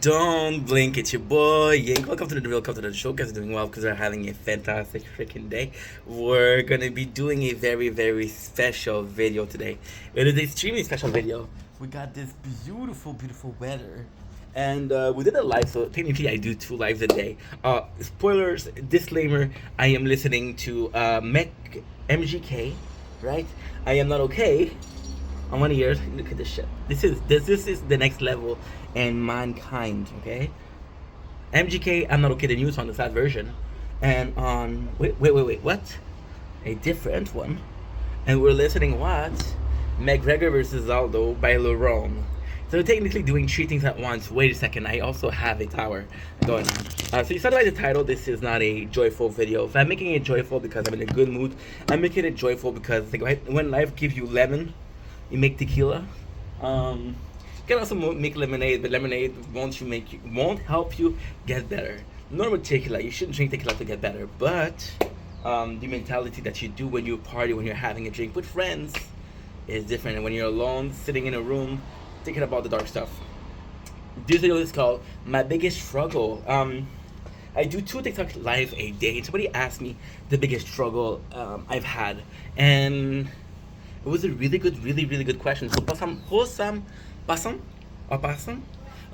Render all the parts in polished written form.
Don't blink, it's your boy Yank. Welcome to the Welcome to the show. Guys are doing well because we're having a fantastic freaking day. We're gonna be doing a very special video today. It is an extremely special video. We got this beautiful weather. And we did a live, so technically I do two lives a day. Spoilers, disclaimer, I am listening to MGK, right? I am not okay. I want to hear. Look at this shit. This is the next level in mankind. Okay, MGK. I'm not okay. The news on the sad version, and on wait. What? A different one. And we're listening what? McGregor versus Aldo by Laurent. So we're technically doing three things at once. Wait a second. I also have a tower going on. So you saw by the title, this is not a joyful video. If I'm making it joyful because I'm in a good mood, I'm making it joyful because like, when life gives you lemon, you make tequila. You can also make lemonade, but lemonade won't help you get better. Normal tequila, you shouldn't drink tequila to get better, but the mentality that you do when you party, when you're having a drink with friends, is different. And when you're alone, sitting in a room, thinking about the dark stuff. This video is called My Biggest Struggle. I do 2 TikTok live a day. Somebody asked me the biggest struggle I've had, and it was a really good question. So Possum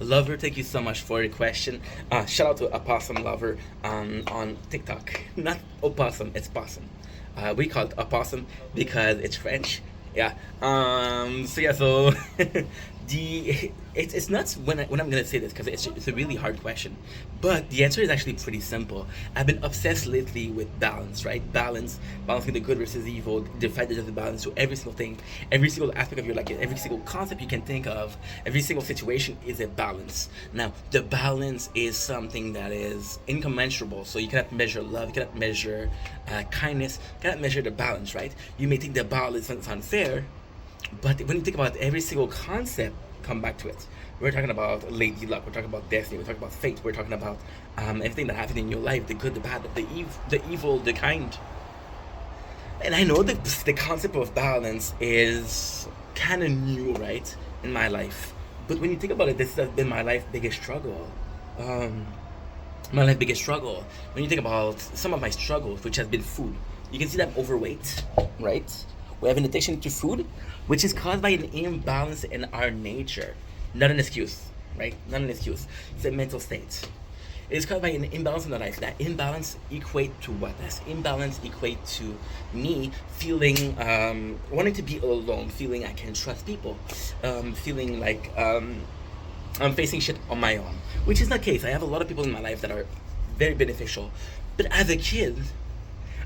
Lover, thank you so much for the question. Shout out to Opossum Lover on TikTok. Not opossum, it's possum. We call it opossum because it's French. Yeah. So it's nuts when I'm gonna say this because it's a really hard question, but the answer is actually pretty simple. I've been obsessed lately with balance, right? Balancing the good versus evil, the fight that does the balance to every single thing, every single aspect of your life, every single concept you can think of, every single situation is a balance. Now, the balance is something that is incommensurable, so you cannot measure love, you cannot measure kindness, you cannot measure the balance, right? You may think the balance is unfair, but when you think about every single concept, come back to it. We're talking about Lady Luck. We're talking about destiny. We're talking about fate. We're talking about everything that happened in your life: the good, the bad, the evil, the kind. And I know the concept of balance is kind of new, right, in my life. But when you think about it, this has been my life's biggest struggle. My life's biggest struggle. When you think about some of my struggles, which has been food, you can see that I'm overweight, right? We have an addiction to food, which is caused by an imbalance in our nature. Not an excuse, right? Not an excuse. It's a mental state. It is caused by an imbalance in our life. That imbalance equate to what? That imbalance equate to me feeling, wanting to be alone, feeling I can trust people, feeling like I'm facing shit on my own, which is not the case. I have a lot of people in my life that are very beneficial. But as a kid,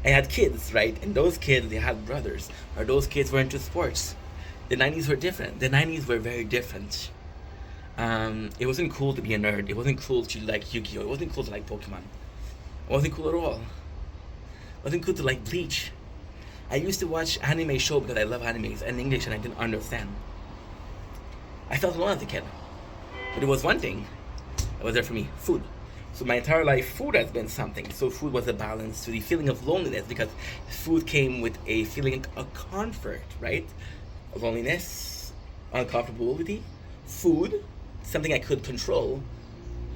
I had kids, right? And those kids, they had brothers, or those kids were into sports. The 90s were different. The 90s were very different. It wasn't cool to be a nerd. It wasn't cool to like Yu-Gi-Oh! It wasn't cool to like Pokemon. It wasn't cool at all. It wasn't cool to like Bleach. I used to watch anime show because I love animes in English and I didn't understand. I felt alone as a kid. But there was one thing that was there for me: food. So my entire life, food has been something. So food was a balance to the feeling of loneliness because food came with a feeling of comfort, right? Loneliness, uncomfortability, food, something I could control,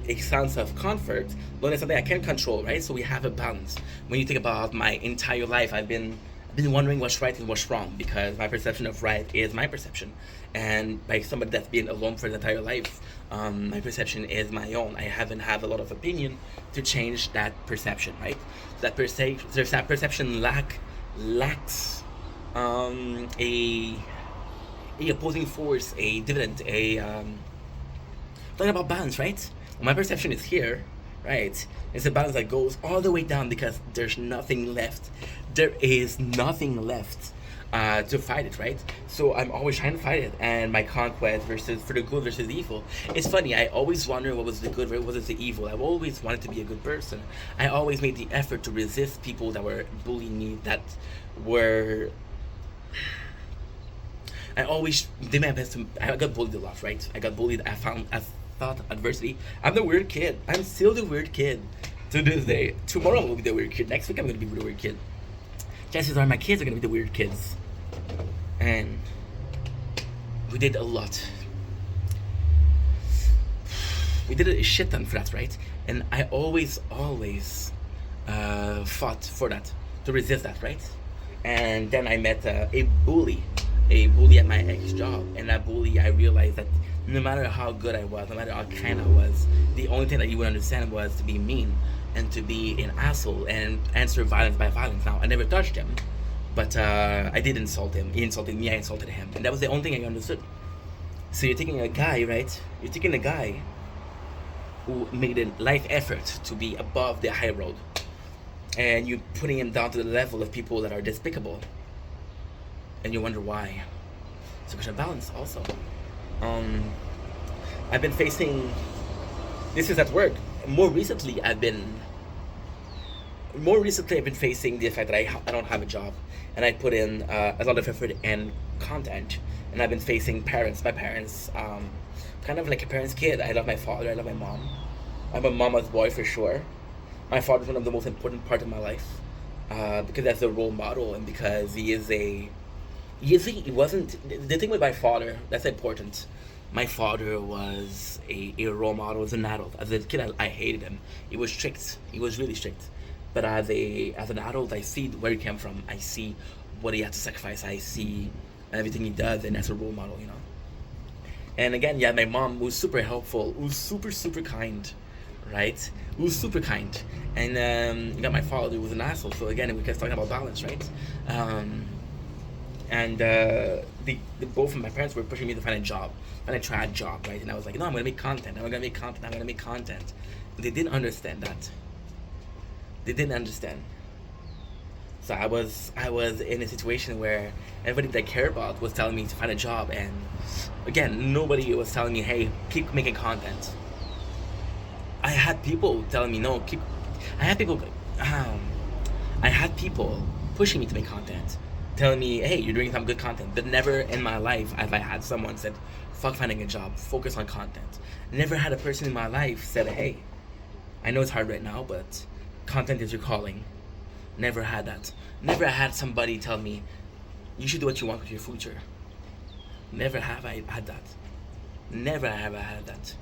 a sense of comfort. Loneliness, something I can control, right? So we have a balance. When you think about my entire life, I've been wondering what's right and what's wrong because my perception of right is my perception, and by somebody that's been alone for the entire life, my perception is my own. I haven't had a lot of opinion to change that perception, right? That perception lacks a opposing force, a dividend, talking about balance, right? My perception is here, right? It's a balance that goes all the way down because there's nothing left. There is nothing left to fight it, right? So I'm always trying to fight it, and my conquest versus for the good versus evil. It's funny. I always wonder what was the good, what was the evil. I've always wanted to be a good person. I always made the effort to resist people that were bullying me, that were. I always did my best to. I got bullied a lot, right? I got bullied. I thought adversity. I'm the weird kid. I'm still the weird kid to this day. Tomorrow I'm gonna be the weird kid. Next week I'm gonna be the weird kid. Chances are my kids are gonna be the weird kids. And we did a lot. We did a shit ton for that, right? And I always fought for that, to resist that, right? And then I met a bully at my ex job, and that bully, I realized that no matter how good I was, no matter how kind I was, the only thing that he would understand was to be mean and to be an asshole and answer violence by violence. Now, I never touched him, but I did insult him. He insulted me, I insulted him, and that was the only thing I understood. So you're taking a guy, right? You're taking a guy who made a life effort to be above the high road, and you're putting him down to the level of people that are despicable, and you wonder why. It's a question of balance, also. I've been facing. This is at work. More recently, I've been facing the fact that I don't have a job, and I put in a lot of effort and content, and I've been facing my parents, kind of like a parent's kid. I love my father, I love my mom. I'm a mama's boy for sure. My father's one of the most important part of my life, because that's a role model, and because he wasn't, the thing with my father, that's important. My father was a role model as an adult. As a kid, I hated him. He was strict. He was really strict. But as an adult, I see where he came from. I see what he had to sacrifice. I see everything he does, and that's a role model, you know. And again, yeah, my mom was super helpful, was super kind, right? Was super kind. And you got my father who was an asshole. So again, we kept talking about balance, right? And both of my parents were pushing me to find a job, find a trad job, right? And I was like, no, I'm gonna make content. I'm gonna make content. They didn't understand that. They didn't understand. So I was in a situation where everybody that I cared about was telling me to find a job, and again, nobody was telling me, hey, keep making content. I had people telling me, no, keep. I had people pushing me to make content, telling me, hey, you're doing some good content. But never in my life have I had someone said, fuck finding a job, focus on content. Never had a person in my life said, hey, I know it's hard right now, but content is your calling. Never had that. Never had somebody tell me, you should do what you want with your future. Never have I had that. Never have I had that.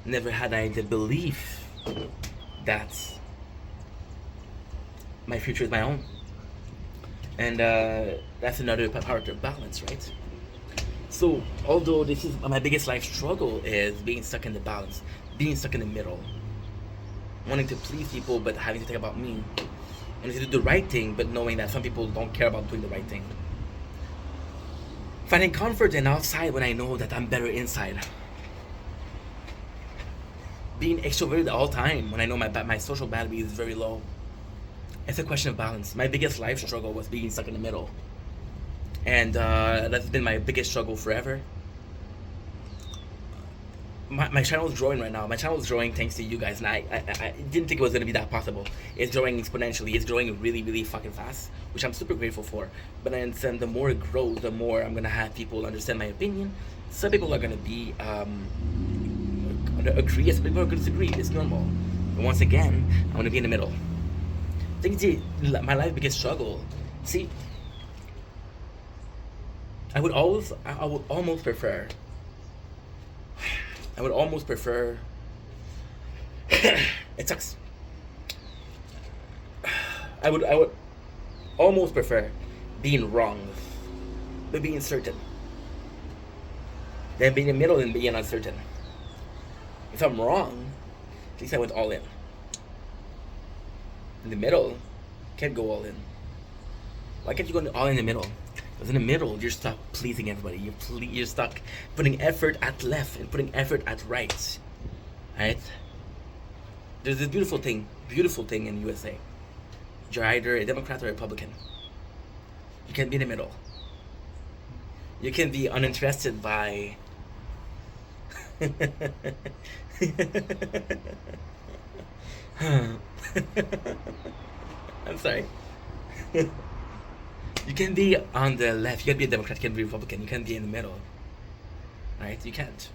Never had I the belief that my future is my own. And that's another part of balance, right? So, although this is my biggest life struggle, is being stuck in the balance, being stuck in the middle, wanting to please people but having to think about me, and to do the right thing but knowing that some people don't care about doing the right thing. Finding comfort in outside when I know that I'm better inside. Being extroverted all the time when I know my social battery is very low. It's a question of balance. My biggest life struggle was being stuck in the middle. And that's been my biggest struggle forever. My channel is growing right now. My channel is growing thanks to you guys, and I didn't think it was going to be that possible. It's growing exponentially. It's growing really, really fucking fast, which I'm super grateful for. But I understand the more it grows, the more I'm going to have people understand my opinion. Some people are going to be agree, some people are going to disagree. It's normal. But once again, I'm going to be in the middle. I think my life's biggest struggle. See, I would almost prefer. It sucks. I would almost prefer being wrong, but being certain, than being in the middle and being uncertain. If I'm wrong, at least I went all in. In the middle, can't go all in. Why can't you go all in the middle? Because in the middle, you're stuck pleasing everybody. You're stuck putting effort at left and putting effort at right. Right? There's this beautiful thing in USA. You're either a Democrat or a Republican. You can't be in the middle. You can be uninterested by... I'm sorry. You can be on the left, you can be a Democrat, you can be a Republican, you can be in the middle. Right? You can't.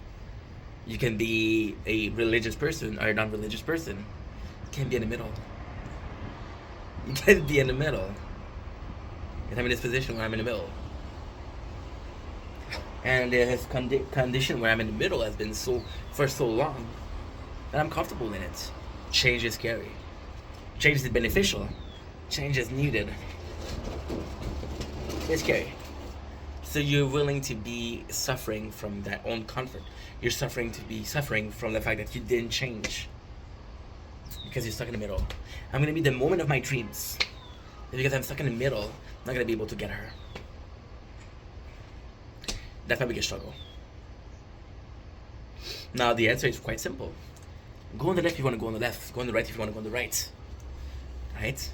You can be a religious person or a non-religious person. You can't be in the middle. You can't be in the middle. And I'm in this position where I'm in the middle. And this condition where I'm in the middle has been for so long. and I'm comfortable in it. Change is scary. Change is beneficial. Change is needed. It's scary. So you're willing to be suffering from that own comfort. You're suffering from the fact that you didn't change. Because you're stuck in the middle. I'm gonna be the woman of my dreams. And because I'm stuck in the middle, I'm not gonna be able to get her. That's my biggest struggle. Now the answer is quite simple. Go on the left if you want to go on the left. Go on the right if you want to go on the right. Right?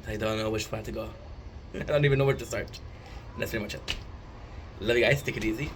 I don't know which path to go. I don't even know where to start. That's pretty much it. Love you guys. Take it easy.